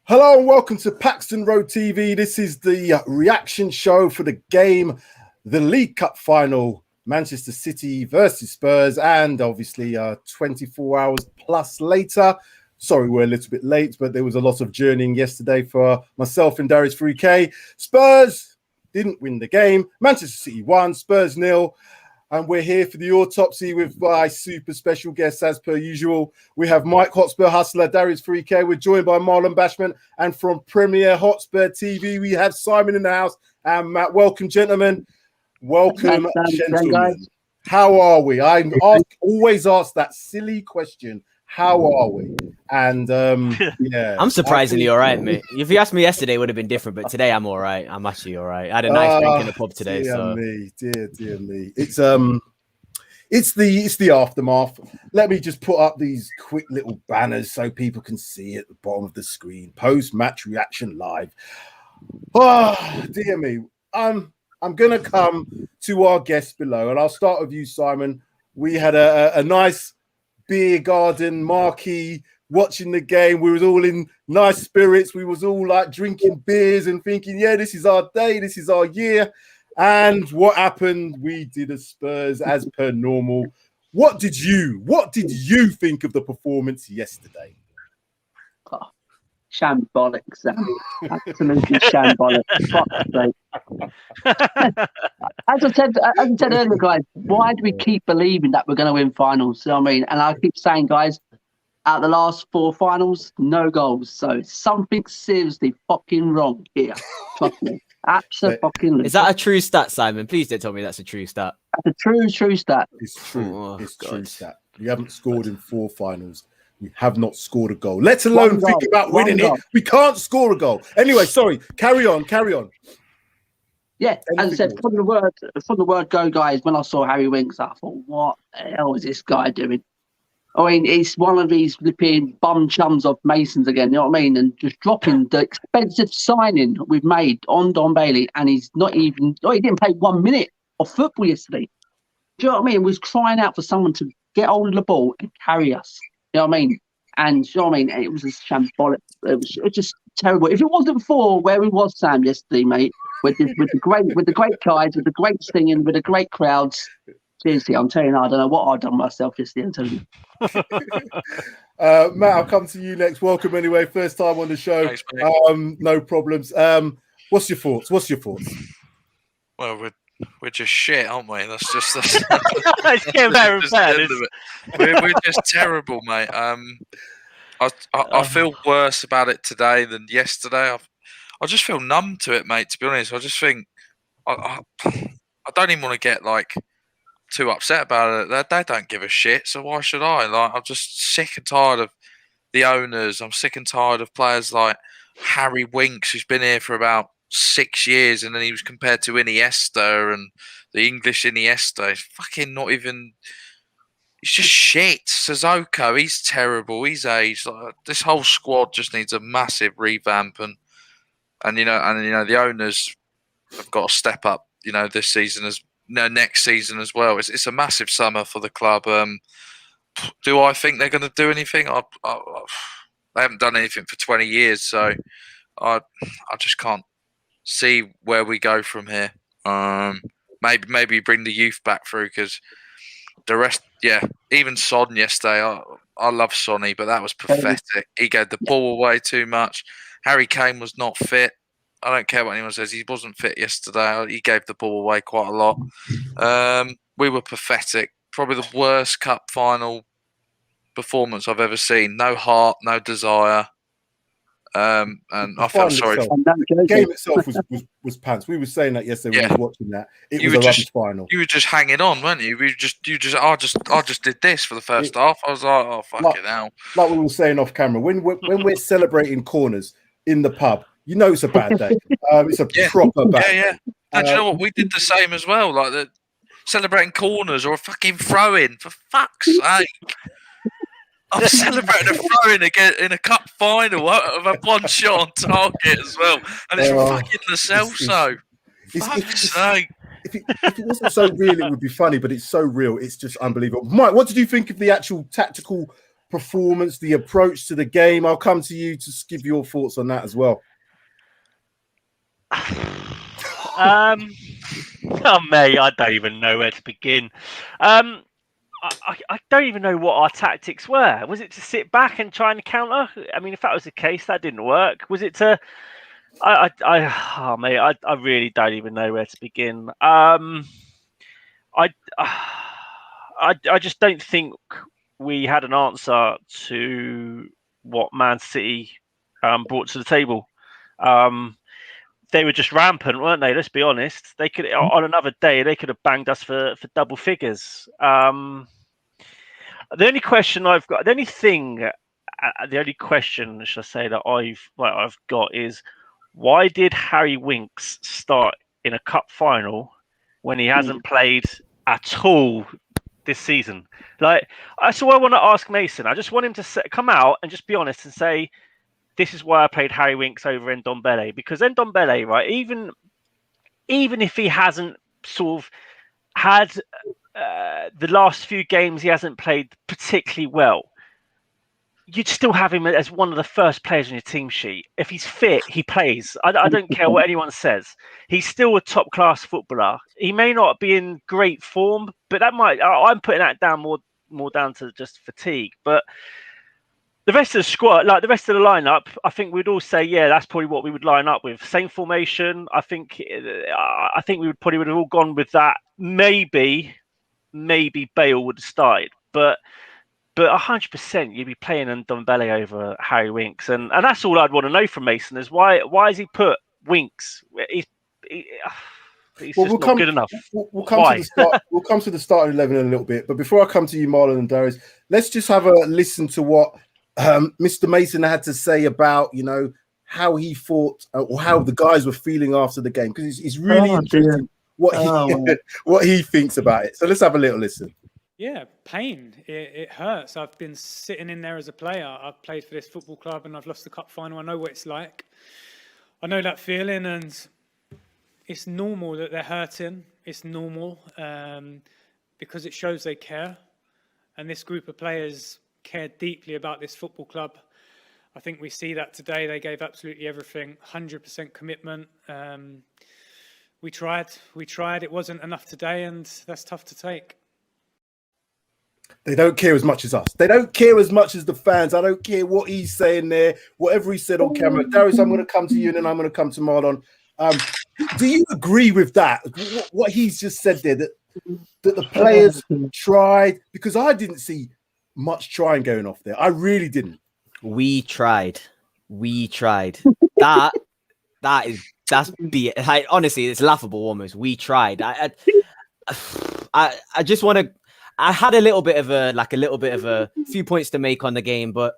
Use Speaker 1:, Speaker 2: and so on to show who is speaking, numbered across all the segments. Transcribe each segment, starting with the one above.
Speaker 1: Hello and welcome to Paxton Road TV. This is the reaction show for the game, the League Cup final, Manchester City versus Spurs, and obviously 24 hours plus later. Sorry, we're a little bit late, but there was a lot of journeying yesterday for myself and Darius 3K. Spurs didn't win the game. Manchester City won, Spurs 0. And we're here for the autopsy with my super special guests, as per usual. We have Mike Hotspur, Hustler, Darius 3K. We're joined by Marlon Bashman. And from Premier Hotspur TV, we have Simon in the house and Matt. Welcome, gentlemen. Welcome, gentlemen. How are we? I always ask that silly question. How are we? And yeah,
Speaker 2: I'm surprisingly all right, mate. If you asked me yesterday, it would have been different, but today I'm all right. I'm actually all right. I had a nice drink in the pub today.
Speaker 1: Dear me. It's the aftermath. Let me just put up these quick little banners so people can see at the bottom of the screen. Post-match reaction live. Oh, dear me. I'm gonna come to our guests below, and I'll start with you, Simon. We had a nice beer garden marquee watching the game. We was all in nice spirits. We was all like drinking beers and thinking, yeah, this is our day, this is our year. And what happened? We did a Spurs as per normal. What did you think of the performance yesterday?
Speaker 3: Oh, shambolic, Sam. Absolutely shambolic. As I said earlier, guys, why do we keep believing that we're going to win finals? You know what I mean? And I keep saying, guys, out the last 4 finals, no goals. So something seriously fucking wrong here. Trust me. Absolutely.
Speaker 2: Is that a true stat, Simon? Please don't tell me that's a true stat.
Speaker 3: That's a true stat.
Speaker 1: It's true.
Speaker 2: Oh,
Speaker 1: it's true stat. We haven't scored in 4 finals. We have not scored a goal, let alone think about winning it. We can't score a goal. Anyway, sorry. Carry on.
Speaker 3: Yeah, as I said, from the word go, guys, when I saw Harry Winks, I thought, what the hell is this guy doing? I mean, he's one of these flipping bum chums of Masons again, you know what I mean? And just dropping the expensive signing we've made on Don Bailey, and he's not even, he didn't play 1 minute of football yesterday. Do you know what I mean? He was crying out for someone to get hold of the ball and carry us. You know what I mean? And you know what I mean? It was just shambolic. It was just terrible. If it wasn't for where he was, Sam, yesterday, mate, with the great guys, with the great singing, with the great crowds. Seriously, I'm telling you, I don't know what I've done myself yesterday. I'm telling
Speaker 1: you. Matt, I'll come to you next. Welcome anyway. First time on the show.
Speaker 4: Thanks, mate.
Speaker 1: No problems. What's your thoughts?
Speaker 4: Well, we're just shit, aren't we? That's just we're just terrible, mate. I feel worse about it today than yesterday. I just feel numb to it, mate. To be honest, I just think I don't even want to get like too upset about it. They don't give a shit, so why should I? Like, I'm just sick and tired of the owners. I'm sick and tired of players like Harry Winks, who's been here for about 6 years, and then he was compared to Iniesta and the English Iniesta. He's fucking not even. He's just shit. Sissoko, he's terrible. He's aged. Like, this whole squad just needs a massive revamp, and the owners have got to step up. This season next season as well. It's a massive summer for the club. Do I think they're going to do anything? They haven't done anything for 20 years, so I just can't see where we go from here. Maybe bring the youth back through, because the rest, even Son yesterday. I love Sonny, but that was pathetic. He gave the ball away too much. Harry Kane was not fit. I don't care what anyone says. He wasn't fit yesterday. He gave the ball away quite a lot. We were pathetic. Probably the worst cup final performance I've ever seen. No heart, no desire. And I felt sorry.
Speaker 1: The game itself was pants. We were saying that yesterday when we were watching that. It was a rubbish final.
Speaker 4: You were just hanging on, weren't you? I just did this for the first half. I was like, oh, fuck it now.
Speaker 1: Like we were saying off camera, when we're celebrating corners in the pub, you know it's a bad day. It's a proper bad day.
Speaker 4: Yeah. And you know what? We did the same as well. Like celebrating corners or a fucking throw-in, for fuck's sake. I'm celebrating a throw-in again in a cup final. I've had one shot on target as well, and it's fucking the Celso. Fuck's sake.
Speaker 1: If it wasn't so real, it would be funny, but it's so real. It's just unbelievable. Mike, what did you think of the actual tactical performance, the approach to the game? I'll come to you to give your thoughts on that as well.
Speaker 5: Oh, mate, I don't even know where to begin. I don't even know what our tactics were. Was it to sit back and try and counter? I mean, if that was the case, that didn't work. Was it to? Mate, I really don't even know where to begin. I just don't think we had an answer to what Man City brought to the table. They were just rampant, weren't they? Let's be honest. They could, on another day, they could have banged us for double figures. The only question I've got, the only question, should I say, that I've got is, why did Harry Winks start in a cup final when he hasn't played at all this season? Like, that's all I want to ask Mason. I just want him to come out and just be honest and say, this is why I played Harry Winks over Ndombele, because Ndombele, right, even if he hasn't sort of had the last few games, he hasn't played particularly well, you'd still have him as one of the first players on your team sheet. If he's fit, he plays. I don't care what anyone says. He's still a top-class footballer. He may not be in great form, but I'm putting that down more down to just fatigue. But the rest of the squad, like the rest of the lineup, I think we'd all say, yeah, that's probably what we would line up with. Same formation. I think we would have all gone with that. Maybe Bale would have started, but 100% you'd be playing Ndombele over Harry Winks, and that's all I'd want to know from Mason is why has he put Winks? He's just not good enough.
Speaker 1: We'll come to the start. We'll come to the starting 11 in a little bit, but before I come to you, Marlon and Darius, let's just have a listen to what Mr. Mason had to say about, how he thought or how the guys were feeling after the game, because it's really interesting what he thinks about it. So let's have a little listen.
Speaker 6: Yeah, pain. It hurts. I've been sitting in there as a player. I've played for this football club and I've lost the cup final. I know what it's like. I know that feeling, and it's normal that they're hurting. It's normal because it shows they care. And this group of players care deeply about this football club. I think we see that today. They gave absolutely everything, 100% commitment. We tried. It wasn't enough today, and that's tough to take.
Speaker 1: They don't care as much as us. They don't care as much as the fans. I don't care what he's saying there, whatever he said on camera. Darius, I'm going to come to you, and then I'm going to come to Marlon. Do you agree with that? What he's just said there, that the players tried? Because I didn't see much trying going off there. I really didn't.
Speaker 2: We tried. Honestly, it's laughable almost. We tried. I just want to. I had a little bit of a few points to make on the game, but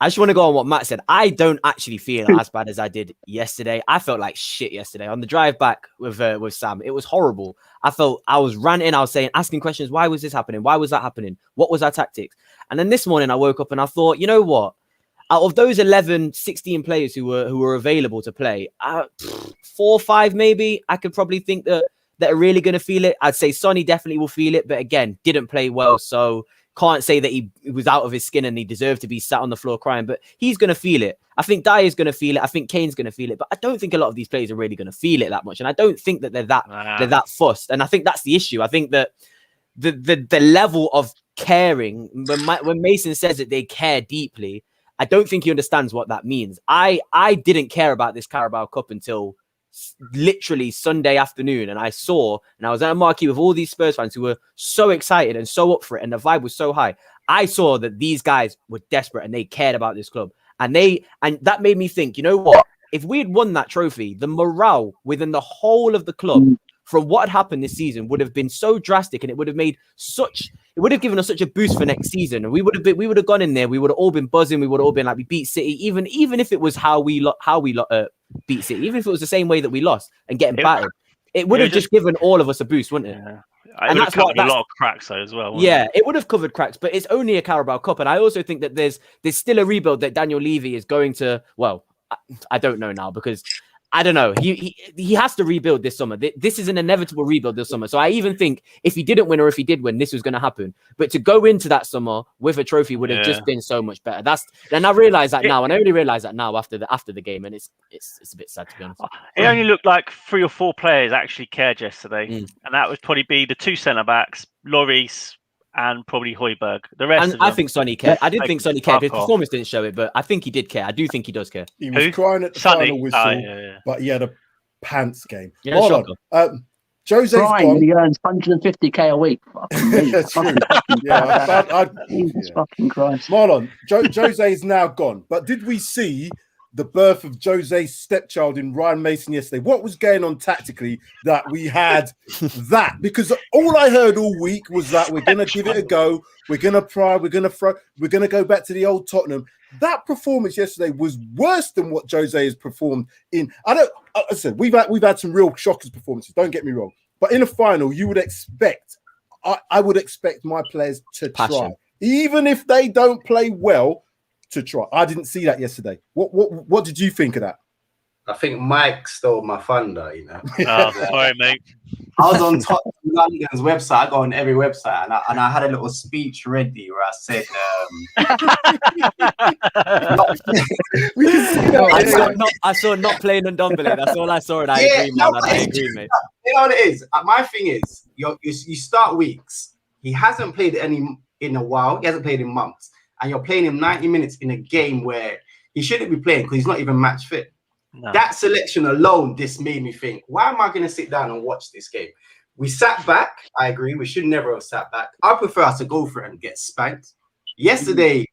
Speaker 2: I just want to go on what Matt said. I don't actually feel as bad as I did yesterday. I felt like shit yesterday on the drive back with Sam. It was horrible. I was ranting. I was saying, asking questions. Why was this happening? Why was that happening? What was our tactics? And then this morning I woke up and I thought, you know what? Out of those 11, 16 players who were available to play, 4 or 5 maybe, I could probably think that are really going to feel it. I'd say Sonny definitely will feel it, but again, didn't play well, so can't say that he was out of his skin and he deserved to be sat on the floor crying, but he's going to feel it. I think Dyer's going to feel it. I think Kane's going to feel it, but I don't think a lot of these players are really going to feel it that much, and I don't think that they're that fussed, and I think that's the issue. I think that the level of caring, when Mason says that they care deeply, I don't think he understands what that means. I didn't care about this Carabao Cup until literally Sunday afternoon, and I was at a marquee with all these Spurs fans who were so excited and so up for it, and the vibe was so high. I saw that these guys were desperate and they cared about this club, and that made me think, you know what, if we had won that trophy, the morale within the whole of the club from what had happened this season would have been so drastic, and it would have given us such a boost for next season. And we would have gone in there, we would have all been buzzing, we would have all been like, we beat City, even if it was how we beat City, even if it was the same way that we lost and getting battered, it would have just given all of us a boost, wouldn't it?
Speaker 5: Yeah. And that's covered a lot of cracks though as well.
Speaker 2: Yeah, it would have covered cracks, but it's only a Carabao Cup, and I also think that there's still a rebuild that Daniel Levy is going to. Well, I don't know now, because I don't know. He has to rebuild this summer. This is an inevitable rebuild this summer. So I even think if he didn't win or if he did win, this was going to happen. But to go into that summer with a trophy would have just been so much better. And I realize that now, and I only realize that now after the game, and it's a bit sad to be honest.
Speaker 5: It only looked like 3 or 4 players actually cared yesterday, and that would probably be the 2 centre backs, Lloris and probably Højbjerg. The rest,
Speaker 2: and I think Sonny cared. I did think Sonny cared. His performance didn't show it, but I think he did care. I do think he does care.
Speaker 1: He was crying at the final whistle, but he had a pants game.
Speaker 2: Yeah,
Speaker 1: hold on. Jose's gone.
Speaker 3: He earns 150k a week.
Speaker 1: That's true.
Speaker 3: Fucking Christ.
Speaker 1: Marlon, Jose's now gone. But did we see the birth of Jose's stepchild in Ryan Mason yesterday? What was going on tactically that we had that? Because all I heard all week was that we're going to give it a go. We're going to try. We're going to throw. We're going to go back to the old Tottenham. That performance yesterday was worse than what Jose has performed in. I said we've had some real shockers performances. Don't get me wrong. But in a final, you would expect. I would expect my players to try, even if they don't play well. To try. I didn't see that yesterday. What did you think of that?
Speaker 7: I think Mike stole my thunder, you know.
Speaker 5: Oh, sorry, mate.
Speaker 7: I was on Tottenham London's website. I go on every website, and I had a little speech ready where I said,
Speaker 1: we can see that.
Speaker 2: I saw not playing on Ndombele. That's all I saw, and I agree, man. I agree, mate.
Speaker 7: You know what it is? My thing is, you start weeks. He hasn't played any in a while. He hasn't played in months. And you're playing him 90 minutes in a game where he shouldn't be playing because he's not even match fit. No. That selection alone, this made me think, why am I going to sit down and watch this game? We sat back. I agree. We should never have sat back. I prefer us to go for it and get spanked. Yesterday,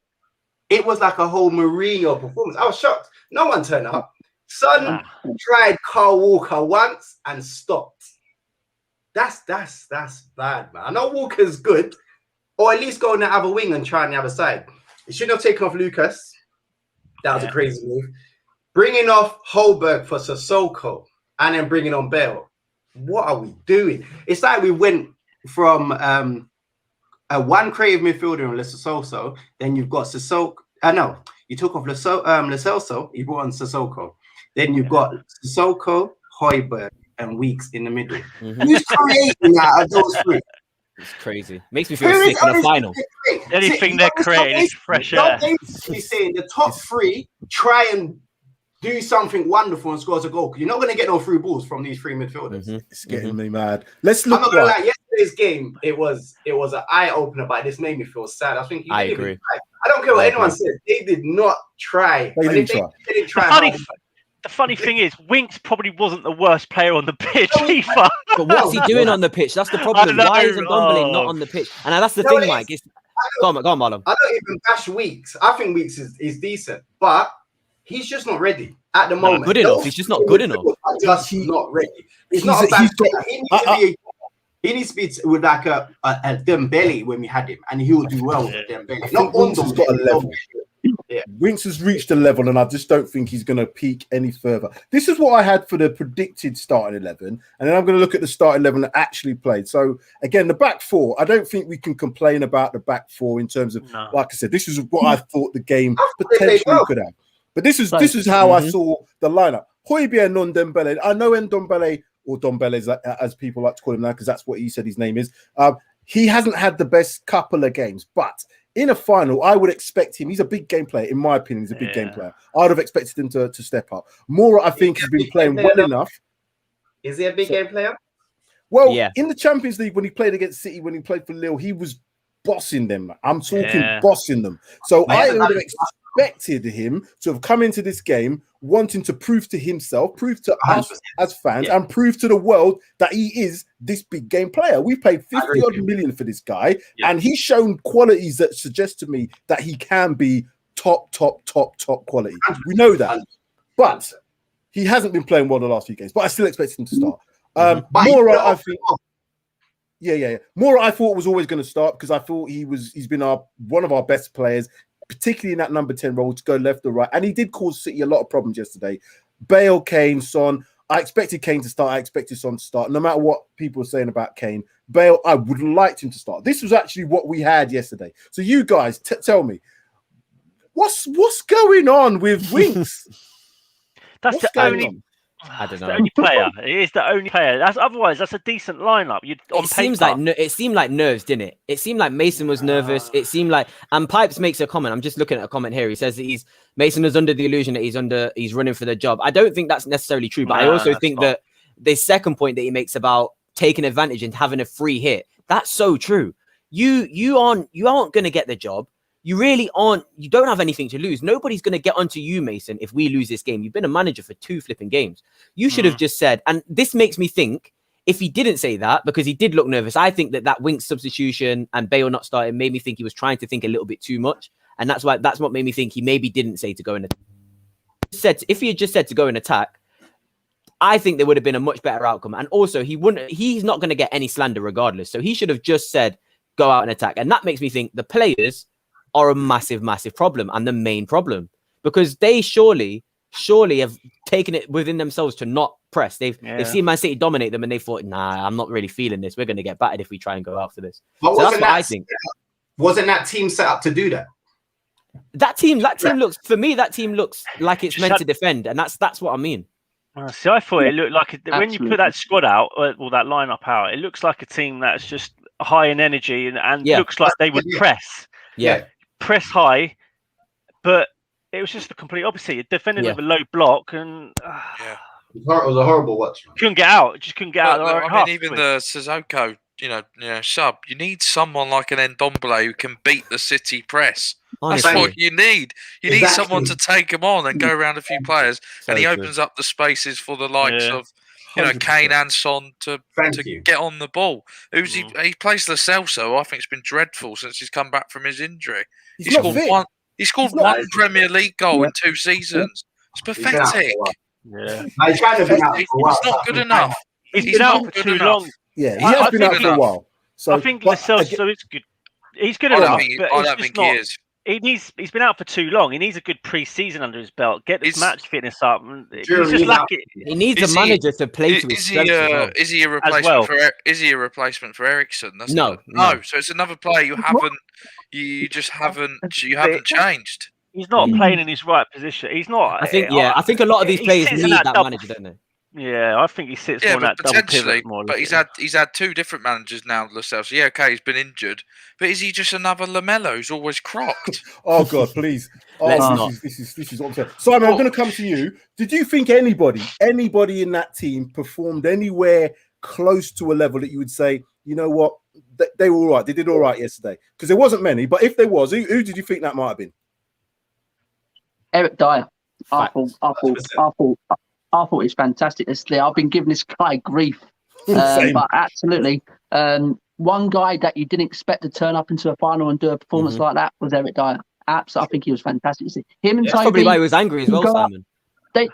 Speaker 7: it was like a whole Mourinho performance. I was shocked. No one turned up. Son tried Carl Walker once and stopped. That's bad, man. I know Walker's good. Or at least go on the other wing and try on the other side. He shouldn't have taken off Lucas. That was a crazy move. Bringing off Højbjerg for Sissoko and then bringing on Bale. What are we doing? It's like we went from one creative midfielder in Lo Celso, then you've got Sissoko. No, you took off Lo Celso, you brought on Sissoko. Then you've got Sissoko, Højbjerg, and Weeks in the middle. Who's creating that of those 3?
Speaker 2: It's crazy. Makes me feel sick in the final.
Speaker 5: Anything they're creating is fresh air.
Speaker 7: Basically saying the top 3 try and do something wonderful and score a goal because you're not going to get no through balls from these 3 midfielders.
Speaker 1: It's getting me mad. Let's look.
Speaker 7: I'm not going to lie. Yesterday's game, it was an eye opener, but this made me feel sad. I think
Speaker 2: I agree.
Speaker 7: I don't care what anyone says. They did not try.
Speaker 1: They didn't try.
Speaker 5: The funny thing is, Winks probably wasn't the worst player on the pitch either.
Speaker 2: But what's he doing on the pitch? That's the problem. Why isn't Ndombele not on the pitch? And that's the thing, Mike. Go on, Marlon.
Speaker 7: I don't even bash Weeks. I think Weeks is decent, but he's just not ready at the moment.
Speaker 2: Good enough. He's just not good enough.
Speaker 7: Just not ready. He's not a bad player. He needs to be with like a Dembele when we had him, and he will do well with Dembele. Not on
Speaker 1: Winks has got a level. Yeah. Winks has reached a level, and I just don't think he's going to peak any further. This is what I had for the predicted starting 11, and then I'm going to look at the starting 11 that actually played. So again, the back 4. I don't think we can complain about the back 4 in terms of, like I said, this is what I thought the game potentially could have. But this is how I saw the lineup. Højbjerg, Ndombele. I know Ndombele, or Dombele as people like to call him now, because that's what he said his name is. He hasn't had the best couple of games, but in a final, I would expect him. He's a big game player, in my opinion. He's a big game player. I'd have expected him to step up. Mora, I think, has been playing well enough.
Speaker 7: Is he a big game player?
Speaker 1: Well, in the Champions League, when he played against City, when he played for Lille, he was bossing them. I'm talking bossing them. So I would have expected him to have come into this game wanting to prove to himself, prove to us as fans, and prove to the world that he is this big game player. We paid 50 odd million for this guy, and he's shown qualities that suggest to me that he can be top quality. We know that, but he hasn't been playing well the last few games. But I still expected him to start. Mora, I think. Mora, I thought was always going to start because I thought he's been one of our best players, particularly in that number 10 role to go left or right. And he did cause City a lot of problems yesterday. Bale, Kane, Son. I expected Kane to start. I expected Son to start. No matter what people are saying about Kane, Bale, I would have liked him to start. This was actually what we had yesterday. So you guys, tell me, what's going on with Winks?
Speaker 5: That's the only
Speaker 2: I don't
Speaker 5: It's the
Speaker 2: know.
Speaker 5: only player. It is the only player. Otherwise, that's a decent lineup.
Speaker 2: It seemed like nerves, didn't it? It seemed like Mason was nervous. It seemed like, and Pipes makes a comment. I'm just looking at a comment here. He says that Mason was under the illusion that he's running for the job. I don't think that's necessarily true, but I also think that the second point that he makes about taking advantage and having a free hit, that's so true. You aren't going to get the job. You really aren't. You don't have anything to lose. Nobody's going to get onto you, Mason, if we lose this game. You've been a manager for 2 flipping games. You should have just said, and this makes me think, if he didn't say that, because he did look nervous, I think that Winks substitution and Bale not starting made me think he was trying to think a little bit too much. And that's what made me think he maybe didn't say to go in attack. If he had just said to go in attack, I think there would have been a much better outcome. And also, he's not going to get any slander regardless. So he should have just said, go out and attack. And that makes me think the players are a massive, massive problem and the main problem, because they surely have taken it within themselves to not press. They've seen Man City dominate them and they thought, nah, I'm not really feeling this. We're going to get battered if we try and go out for this.
Speaker 7: But
Speaker 2: so that's what I think.
Speaker 7: Wasn't that team set up to do that?
Speaker 2: That team looks like it's meant to defend, and that's what I mean.
Speaker 5: See, I thought it looked like when you put that squad out or that lineup out, it looks like a team that's just high in energy and looks like they would press.
Speaker 2: Yeah.
Speaker 5: Press high, but it was just the complete opposite. You're defending with a low block, and
Speaker 7: it was a horrible watch.
Speaker 5: Couldn't get out. Just couldn't get out.
Speaker 4: I mean, even the Sissoko, sub. You need someone like an Ndombele who can beat the City press. Honestly. That's what you need. You need someone to take him on and go around a few players, and he opens up the spaces for the likes of Kane and Son to get on the ball. He plays Lo Celso. I think it's been dreadful since he's come back from his injury. He scored one Premier League goal in 2 seasons. It's pathetic.
Speaker 7: Yeah, he's kind of been out for a while.
Speaker 4: It's not good enough.
Speaker 5: He's been out for too long.
Speaker 1: Yeah, he has been out for a while. So
Speaker 5: I think Lo Celso is good. He's good enough.
Speaker 4: I don't think he is.
Speaker 5: He's been out for too long. He needs a good pre-season under his belt. Get this match fitness up. He's just lacking.
Speaker 2: He needs a manager to play to his strengths.
Speaker 4: Is he a replacement for? Is he a replacement for Ericsson? No. So it's another player you haven't. You haven't changed.
Speaker 5: He's not playing in his right position. He's not.
Speaker 2: I think a lot of these players need that manager, don't they?
Speaker 5: Yeah, I think he sits more in that double pivot more.
Speaker 4: But he's had 2 different managers now, Lo Celso. Yeah, okay, he's been injured, but is he just another Lamella who's always crocked?
Speaker 1: Oh God, please! This is what I'm saying. Simon, I'm going to come to you. Did you think anybody in that team performed anywhere close to a level that you would say, you know what, they were all right? They did all right yesterday, because there wasn't many. But if there was, who did you think that might have been?
Speaker 3: Eric Dyer. I thought he's fantastic yesterday. I've been giving this guy grief, but absolutely, one guy that you didn't expect to turn up into a final and do a performance like that was Eric Dyer. Absolutely, I think he was fantastic. Him and Toby,
Speaker 2: probably why he was angry as well, Simon.
Speaker 3: We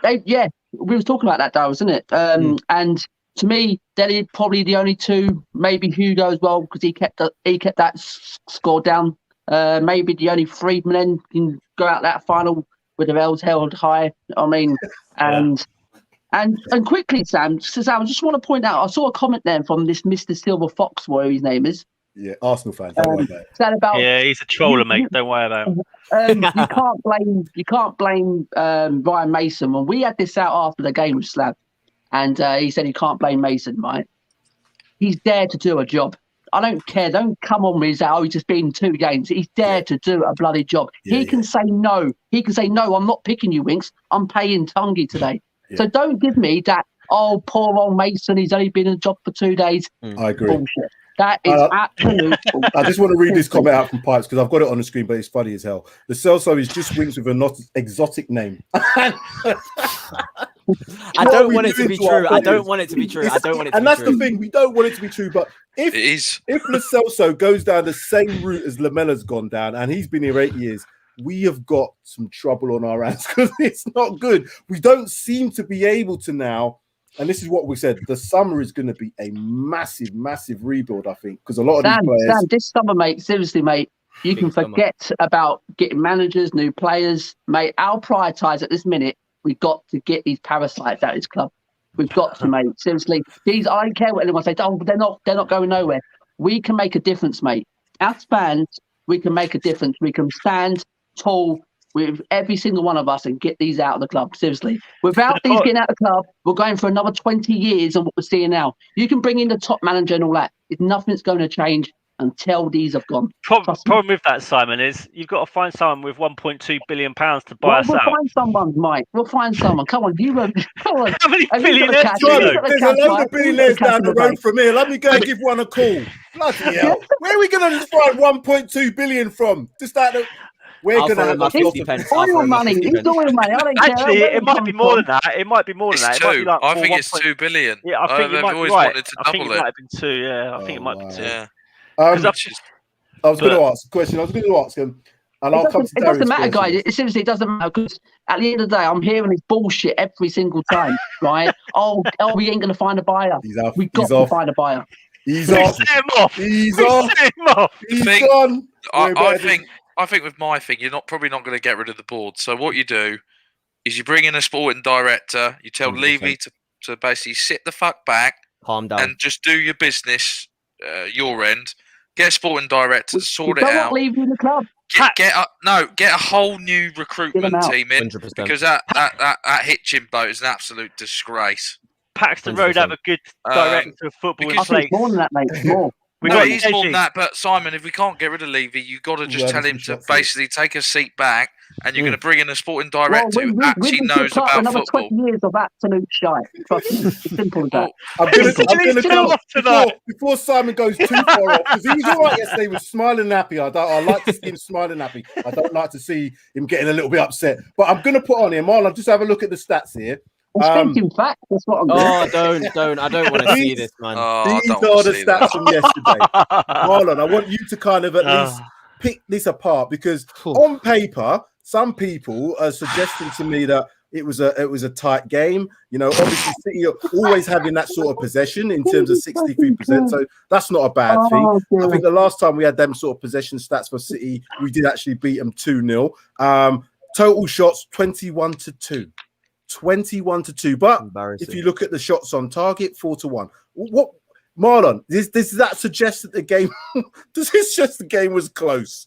Speaker 3: were talking about that, Dyer, wasn't it? And to me, they're probably the only 2. Maybe Hugo as well, because he kept that score down. Maybe the only 3 men can go out that final with their heads held high. I mean, And quickly, Sam, I just want to point out, I saw a comment there from this Mr. Silver Fox, whatever his name is.
Speaker 1: Yeah, Arsenal fan. Don't worry about it.
Speaker 5: Yeah, he's a troller, mate. Don't worry about him.
Speaker 3: You can't blame Ryan Mason. When we had this out after the game with Slav, and he said you can't blame Mason, right? He's there to do a job. I don't care. Don't come on with that. He's just been in 2 games. He's there to do a bloody job. He can say no. He can say no. I'm not picking you, Winks. I'm paying Tungy today. Yeah. So don't give me that, poor old Mason, he's only been in the job for 2 days.
Speaker 1: I agree.
Speaker 3: Bullshit. That is absolute bullshit.
Speaker 1: I just want to read this comment out from Pipes because I've got it on the screen, but it's funny as hell. The Celso is just Winks with a not exotic name.
Speaker 2: I don't want it to be true. I don't want it to be true.
Speaker 1: And that's the thing. We don't want it to be true. But if Lo Celso goes down the same route as Lamella's gone down, and he's been here 8 years, we have got some trouble on our hands because it's not good. We don't seem to be able to now. And this is what we said. The summer is going to be a massive, massive rebuild, I think, because a lot of these players...
Speaker 3: Sam, this summer, mate, seriously, mate, you can forget about getting managers, new players. Mate, I'll prioritise at this minute. We've got to get these parasites out of this club. We've got to, mate. Seriously. I don't care what anyone says. Oh, they're not going nowhere. We can make a difference, mate. As fans, we can make a difference. We can stand tall, with every single one of us and get these out of the club. Seriously. Without these getting out of the club, we're going for another 20 years of what we're seeing now. You can bring in the top manager and all that. Nothing's going to change until these have gone.
Speaker 5: Problem with that, Simon, is you've got to find someone with £1.2 billion to buy us out.
Speaker 3: We'll find someone, Mike. We'll find someone. Come on, come on.
Speaker 5: How many
Speaker 3: Have you got the
Speaker 5: billionaires
Speaker 3: cash?
Speaker 5: do you
Speaker 3: Have you
Speaker 5: know?
Speaker 3: got the
Speaker 1: There's a
Speaker 3: cash,
Speaker 1: load
Speaker 3: Mike?
Speaker 1: of billionaires
Speaker 3: Have you got
Speaker 1: down the
Speaker 3: the cash in
Speaker 1: road from here. Let me go and give one a call. Bloody hell. Where are we going to find 1.2 billion from? Just out of... We're
Speaker 2: I'll
Speaker 1: going to
Speaker 2: throw
Speaker 1: have
Speaker 2: him my
Speaker 1: a lot
Speaker 2: 50
Speaker 1: of...
Speaker 2: pence. I'll throw
Speaker 3: Oil
Speaker 2: him my
Speaker 3: money.
Speaker 2: 50
Speaker 3: He's
Speaker 2: pence.
Speaker 3: oil money. I don't care.
Speaker 5: Actually,
Speaker 3: where
Speaker 5: it might be
Speaker 3: comes
Speaker 5: more
Speaker 3: from.
Speaker 5: than that. It might be more than
Speaker 4: It's
Speaker 5: that. It might be
Speaker 4: two.
Speaker 5: like
Speaker 4: I think it's
Speaker 5: 1.
Speaker 4: 2 billion.
Speaker 5: Yeah, I think you
Speaker 4: I've
Speaker 5: might be
Speaker 4: always
Speaker 5: right.
Speaker 4: wanted to
Speaker 5: I think it
Speaker 4: double
Speaker 5: might
Speaker 4: it.
Speaker 5: have been 2. Yeah, I think it might be 2.
Speaker 4: Yeah.
Speaker 1: I was going to ask a question. I was going to ask him, and I'll come to
Speaker 3: It doesn't
Speaker 1: Darius
Speaker 3: matter,
Speaker 1: first.
Speaker 3: guys. Seriously, it doesn't matter because at the end of the day, I'm hearing this bullshit every single time, right? Oh, we ain't going to find a buyer.
Speaker 1: He's off.
Speaker 3: We've got to find a buyer.
Speaker 1: He's
Speaker 5: We
Speaker 1: off.
Speaker 5: set him off.
Speaker 1: He's
Speaker 5: We
Speaker 1: off.
Speaker 5: set him off.
Speaker 1: He's
Speaker 4: thing-
Speaker 1: gone.
Speaker 4: I think with my thing, you're probably not going to get rid of the board. So what you do is you bring in a sporting director. You tell
Speaker 2: 100%.
Speaker 4: Levy to basically sit the fuck back
Speaker 2: Calm down.
Speaker 4: and just do your business, your end. Get a sporting director to sort it
Speaker 3: Don't
Speaker 4: out.
Speaker 3: leave you in the club.
Speaker 4: Get a whole new recruitment
Speaker 3: out.
Speaker 4: team in
Speaker 2: 100%.
Speaker 4: because that hitching boat is an absolute disgrace.
Speaker 5: Paxton Road have a good director of football in
Speaker 3: I think
Speaker 5: place.
Speaker 3: it's more than that, mate. It's more.
Speaker 4: No, it is more than that. But Simon, if we can't get rid of Levy, you've got to just tell him to basically take a seat back, and you're going to bring in a sporting director who actually knows about
Speaker 3: another
Speaker 4: football.
Speaker 3: 20 years of absolute shite. Trust me. It's simple as that.
Speaker 1: I'm going to before Simon goes too far off, because he was all right yesterday, he was smiling and happy. I like to see him smiling happy. I don't like to see him getting a little bit upset. But I'm going to put on him, Marlon, just have a look at the stats here.
Speaker 3: I'm speaking fact. That's what I'm doing.
Speaker 2: Don't. I don't want to see this, man.
Speaker 1: These are the stats from yesterday. Marlon, I want you to kind of at least pick this apart, because on paper, some people are suggesting to me that it was a tight game. You know, obviously City are always having that sort of possession in terms of 63%. So that's not a bad thing. I think the last time we had them sort of possession stats for City, we did actually beat them 2-0. Total shots 21-2. 21-2, but if you look at the shots on target, 4-1. What, Marlon? Does that suggest that the game? Does this suggest the game was close?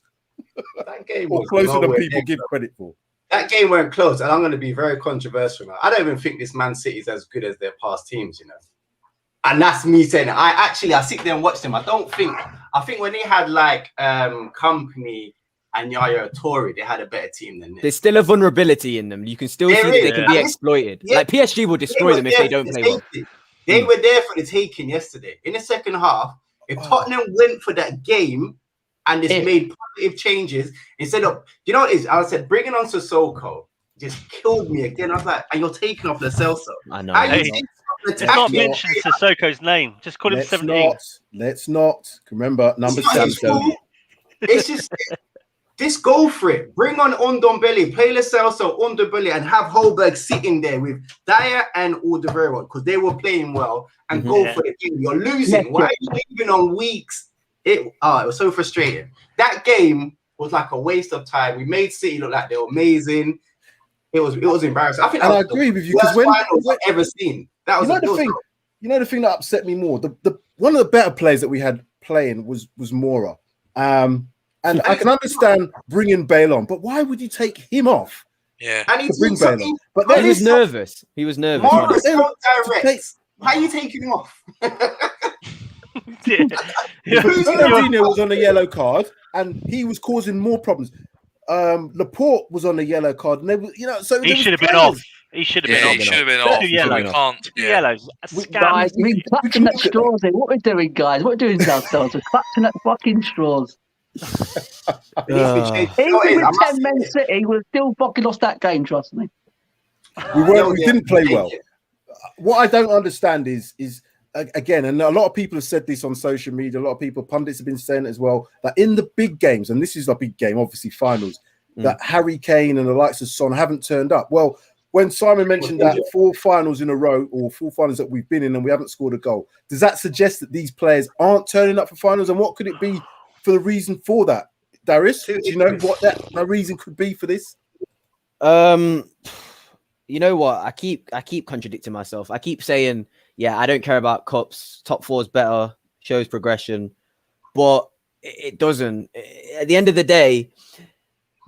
Speaker 7: That game
Speaker 1: was closer than people give credit for.
Speaker 7: That game weren't close, and I'm going to be very controversial now. I don't even think this Man City is as good as their past teams, you know. And that's me saying it. I sit there and watch them. I think when they had like Company and Yaya Toure, they had a better team than this.
Speaker 2: There's still a vulnerability in them. You can still see that they can be exploited.
Speaker 7: Yeah.
Speaker 2: Like PSG will destroy them if they don't play well.
Speaker 7: They were there for the taking yesterday. In the second half, if Tottenham went for that game and just made positive changes, instead of, you know what it is? I said, bringing on Sissoko just killed me again. I was like, and you're taking off the Celso.
Speaker 5: I know. Let's not mention Sissoko's name. Just call him 17.
Speaker 1: Let's not. Remember, number 7.
Speaker 7: It's just... Just go for it. Bring on Ndombele, play Lo Celso, Ndombele, and have Holberg sitting there with Dyer and Alderweireld because they were playing well, and go for the game. You're losing. Why are you leaving on weeks? It was so frustrating. That game was like a waste of time. We made City look like they were amazing. It was embarrassing. I think I agree with you because when I've ever seen that was the thing.
Speaker 1: You know the thing that upset me more. The one of the better players that we had playing was Moura. And I can understand bringing Bale on, but why would you take him off?
Speaker 4: Yeah,
Speaker 7: and
Speaker 1: to bring Bale on. But
Speaker 2: he was nervous. He was nervous.
Speaker 7: Direct. Why are you taking him off?
Speaker 1: Fernandinho was on a yellow card, and he was causing more problems. Laporte was on a yellow card, and they were, so
Speaker 5: he should have been off. He should have been off.
Speaker 4: He should have been off.
Speaker 5: 2 yellows.
Speaker 4: We can't.
Speaker 5: Yellows.
Speaker 3: Guys, we're clutching at straws here. What we're doing, guys? What we're doing ourselves? We're clutching at fucking straws. Even with 10 men City, we're still fucking lost that game. Trust me.
Speaker 1: We didn't play well. What I don't understand is again, and a lot of people have said this on social media. A lot of people, pundits, have been saying it as well, that in the big games, and this is a big game, obviously finals, that Harry Kane and the likes of Son haven't turned up. Well, when Simon mentioned that 4 finals in a row, or 4 finals that we've been in, and we haven't scored a goal, does that suggest that these players aren't turning up for finals? And what could it be for the reason for that? Darius, do you know what that reason could be for this?
Speaker 2: You know what? I keep contradicting myself. I keep saying, yeah, I don't care about cups. Top 4 is better, shows progression, but it doesn't. At the end of the day,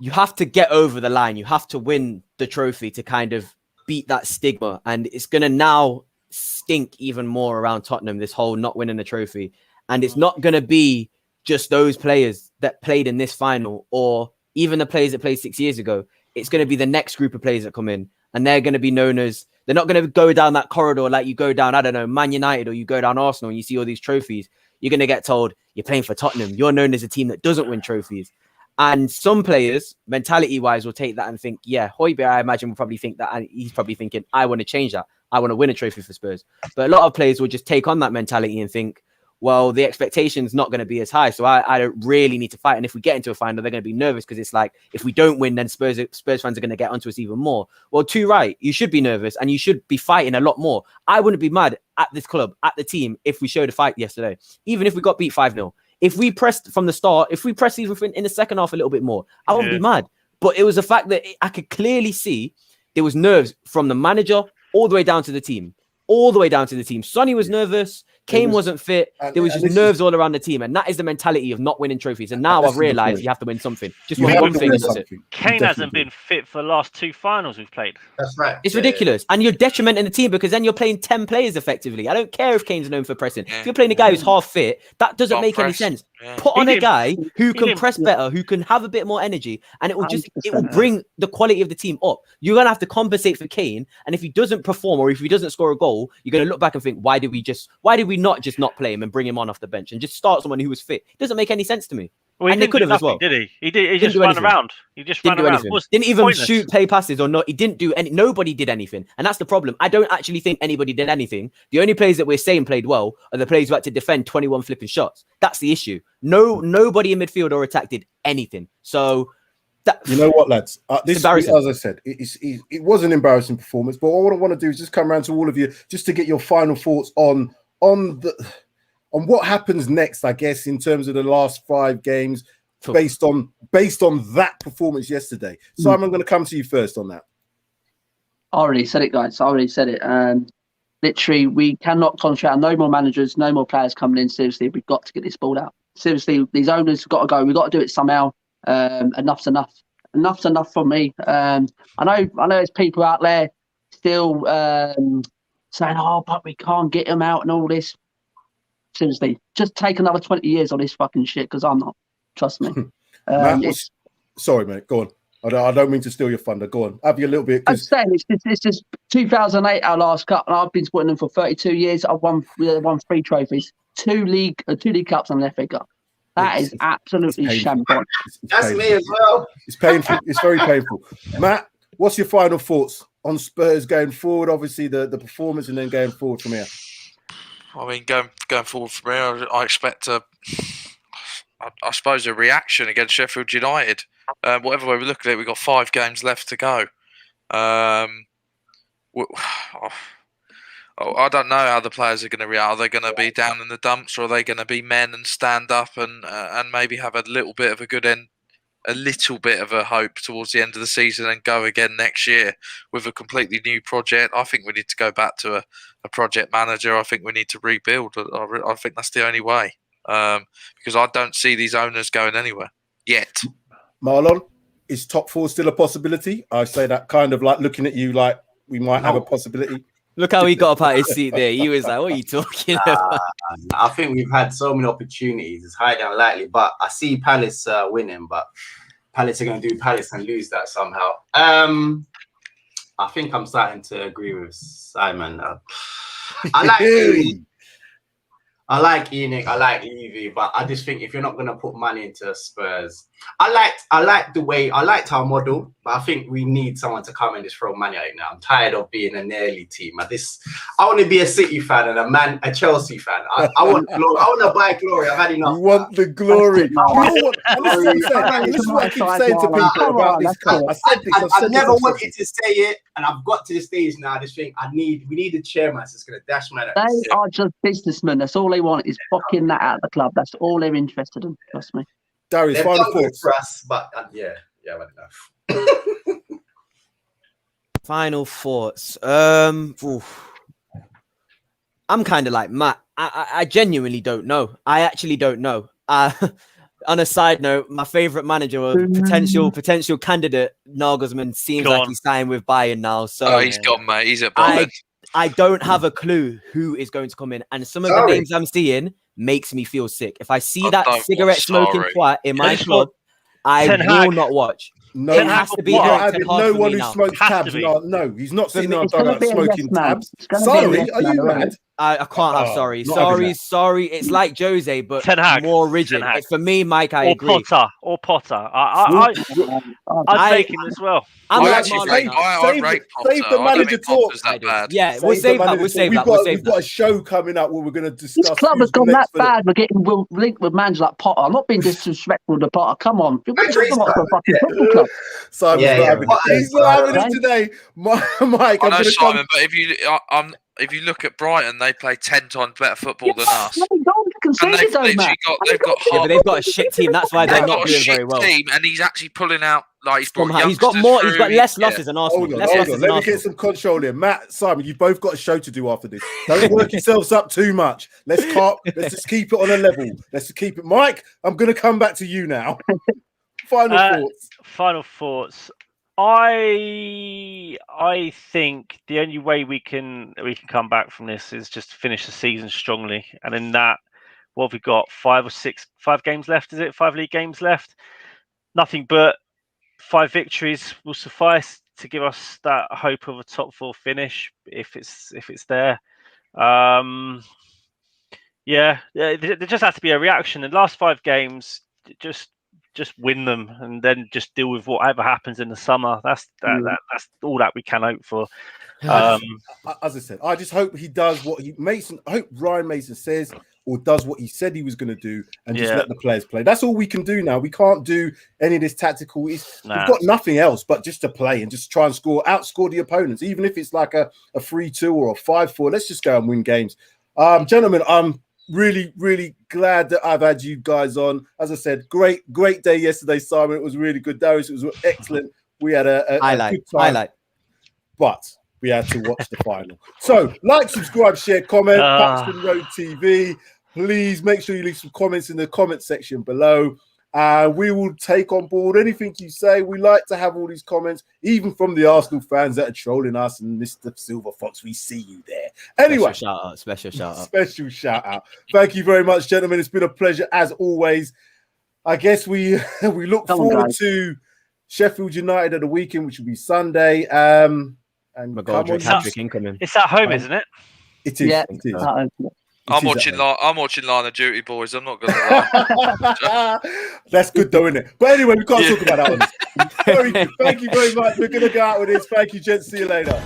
Speaker 2: you have to get over the line. You have to win the trophy to kind of beat that stigma. And it's going to now stink even more around Tottenham, this whole not winning the trophy. And it's not going to be just those players that played in this final or even the players that played 6 years ago. It's going to be the next group of players that come in, and they're going to be known as, they're not going to go down that corridor like you go down, I don't know, Man United, or you go down Arsenal and you see all these trophies. You're going to get told you're playing for Tottenham. You're known as a team that doesn't win trophies. And some players, mentality-wise, will take that and think, yeah, Højbjerg, I imagine, will probably think that, and he's probably thinking, I want to change that. I want to win a trophy for Spurs. But a lot of players will just take on that mentality and think, well, the expectation's not going to be as high, so I don't really need to fight. And if we get into a final, they're going to be nervous because it's like, if we don't win, then Spurs fans are going to get onto us even more. Well, too right. You should be nervous and you should be fighting a lot more. I wouldn't be mad at this club, at the team, if we showed a fight yesterday, even if we got beat 5-0. If we pressed from the start, if we pressed even in the second half a little bit more, I wouldn't be mad. But it was the fact that I could clearly see there was nerves from the manager all the way down to the team. Sonny was nervous. Kane wasn't fit. There was just nerves all around the team. And that is the mentality of not winning trophies. And now I've realised you have to win something. Just one thing.
Speaker 5: Kane hasn't been fit for the last 2 finals we've played.
Speaker 7: That's right.
Speaker 2: It's ridiculous. And you're detrimenting the team because then you're playing 10 players effectively. I don't care if Kane's known for pressing. If you're playing a guy who's half fit, that doesn't make any sense. Put on a guy who can press better, who can have a bit more energy, and it will bring the quality of the team up. You're going to have to compensate for Kane. And if he doesn't perform or if he doesn't score a goal, you're going to look back and think, why did we not just not play him and bring him on off the bench and just start someone who was fit? It doesn't make any sense to me.
Speaker 5: Well,
Speaker 2: and they could have as well.
Speaker 5: Did he? He just ran around. Didn't
Speaker 2: even shoot, play passes or not. He didn't do any. Nobody did anything, and that's the problem. I don't actually think anybody did anything. The only players that we're saying played well are the players who had to defend 21 flipping shots. That's the issue. Nobody in midfield or attack did anything. So,
Speaker 1: you know what, lads? This, as I said, it was an embarrassing performance. But what I want to do is just come around to all of you just to get your final thoughts on what happens next, I guess, in terms of the last 5 games, based on that performance yesterday. Simon, I'm going to come to you first on that.
Speaker 3: I already said it, guys. Literally, we cannot concentrate on no more managers, no more players coming in. Seriously, we've got to get this ball out. Seriously, these owners have got to go. We've got to do it somehow. Enough's enough. Enough's enough for me. I know there's people out there still saying, oh, but we can't get him out and all this. Seriously, just take another 20 years on this fucking shit, because I'm not. Trust me.
Speaker 1: Matt, sorry, mate. Go on. I don't mean to steal your thunder. Go on. Have you a little bit?
Speaker 3: I'm saying it's just 2008, our last cup, and I've been supporting them for 32 years. I've won 3 trophies, 2 league cups and an FA Cup. That is absolutely champagne.
Speaker 7: That's me as well.
Speaker 1: It's painful. It's very painful. Matt, what's your final thoughts on Spurs going forward? Obviously, the performance, and then going forward from here.
Speaker 4: I mean, going forward from here, I expect I suppose a reaction against Sheffield United. Whatever way we look at it, we've got 5 games left to go. I don't know how the players are going to react. Are they going to be down in the dumps, or are they going to be men and stand up and maybe have a little bit of a hope towards the end of the season and go again next year with a completely new project? I think we need to go back to a project manager. I think we need to rebuild. I think that's the only way, because I don't see these owners going anywhere yet.
Speaker 1: Marlon, is top 4 still a possibility? I say that kind of like looking at you like we might have a possibility.
Speaker 2: Look how he got up out his seat there. He was like, what are you talking about?
Speaker 7: I think we've had so many opportunities. It's highly unlikely, but I see Palace winning, but Palace are going to do Palace and lose that somehow. I think I'm starting to agree with Simon. I like Enoch, I like Levy, but I just think if you're not going to put money into Spurs, I liked our model, but I think we need someone to come and just throw money at it now. I'm tired of being a nearly team. I want to be a City fan and a Chelsea fan. I want glory. I want to buy glory. I've had enough.
Speaker 1: You want the glory. This is what I keep saying to people about this cup.
Speaker 7: I never wanted to say it, and I've got to the stage now. I just think we need a chairman that's going to dash man.
Speaker 3: They are just businessmen. That's all they want is fucking that out of the club. That's all they're interested in. Trust me.
Speaker 1: Darius, final thoughts
Speaker 7: for us, but yeah, I've had enough.
Speaker 2: Final thoughts. I'm kind of like Matt. I genuinely don't know. I actually don't know. On a side note, my favorite manager or potential candidate, Nagelsmann, seems like he's signed with Bayern now. So
Speaker 4: he's gone, mate. He's at Bayern.
Speaker 2: I don't have a clue who is going to come in, and some of the names I'm seeing makes me feel sick. If I see that cigarette smoking twat in my club, I will not watch.
Speaker 1: No,
Speaker 2: it has to be
Speaker 1: no one who smokes tabs. No, he's not seen our smoking tabs. Sorry, are you mad?
Speaker 2: I can't have sorry. It's like Jose, but more rigid. For me, Mike, I agree.
Speaker 5: Potter. I'd take him as well.
Speaker 1: Save the manager talk.
Speaker 2: Yeah, we'll save that.
Speaker 1: We've got a show coming up where we're going to discuss.
Speaker 3: This club has gone that bad. We're getting linked with managers like Potter. I'm not being disrespectful to Potter. Come on, he's not
Speaker 1: having it today, Mike.
Speaker 4: I know, Simon, but if you look at Brighton, they play 10 times better football than us. And they've
Speaker 2: got a shit team. That's why they're not doing very well.
Speaker 4: And he's actually pulling out
Speaker 2: he's got less losses than Arsenal.
Speaker 1: Hold on. Let me get some control here. Matt, Simon, you've both got a show to do after this. Don't work yourselves up too much. Let's just keep it on a level. Let's just keep it. Mike, I'm going to come back to you now.
Speaker 5: Final thoughts. I think the only way we can come back from this is just to finish the season strongly, and in that, what have we got? 5 games left? Is it 5 league games left? Nothing but 5 victories will suffice to give us that hope of a top 4 finish if it's there. There just has to be a reaction. In the last 5 games, just win them and then just deal with whatever happens in the summer. That's all that we can hope for.
Speaker 1: As I said, I just hope he does what I hope Ryan Mason says or does what he said he was going to do and just let the players play. That's all we can do now. We can't do any of this tactical. We've got nothing else but just to play and just try and outscore the opponents, even if it's like a 3-2 or a 5-4. Let's just go and win games. Gentlemen, I'm really, really glad that I've had you guys on. As I said, great day yesterday, Simon. It was really good. Darius, it was excellent. We had a good time. But we had to watch the final. So, like, subscribe, share, comment. Paxton Road TV. Please make sure you leave some comments in the comment section below. We will take on board anything you say. We like to have all these comments, even from the Arsenal fans that are trolling us. And Mr. Silver Fox, we see you there. Anyway,
Speaker 2: special shout out.
Speaker 1: Thank you very much, gentlemen. It's been a pleasure as always. I guess we look forward to Sheffield United at the weekend, which will be Sunday. And
Speaker 5: it's at home, isn't it?
Speaker 1: It is.
Speaker 3: Yeah,
Speaker 1: it is.
Speaker 4: I'm watching Line of Duty, boys. I'm not going to lie.
Speaker 1: That's good, though, isn't it? But anyway, we can't talk about that one. Very good. Thank you very much. We're going to go out with this. Thank you, gents. See you later.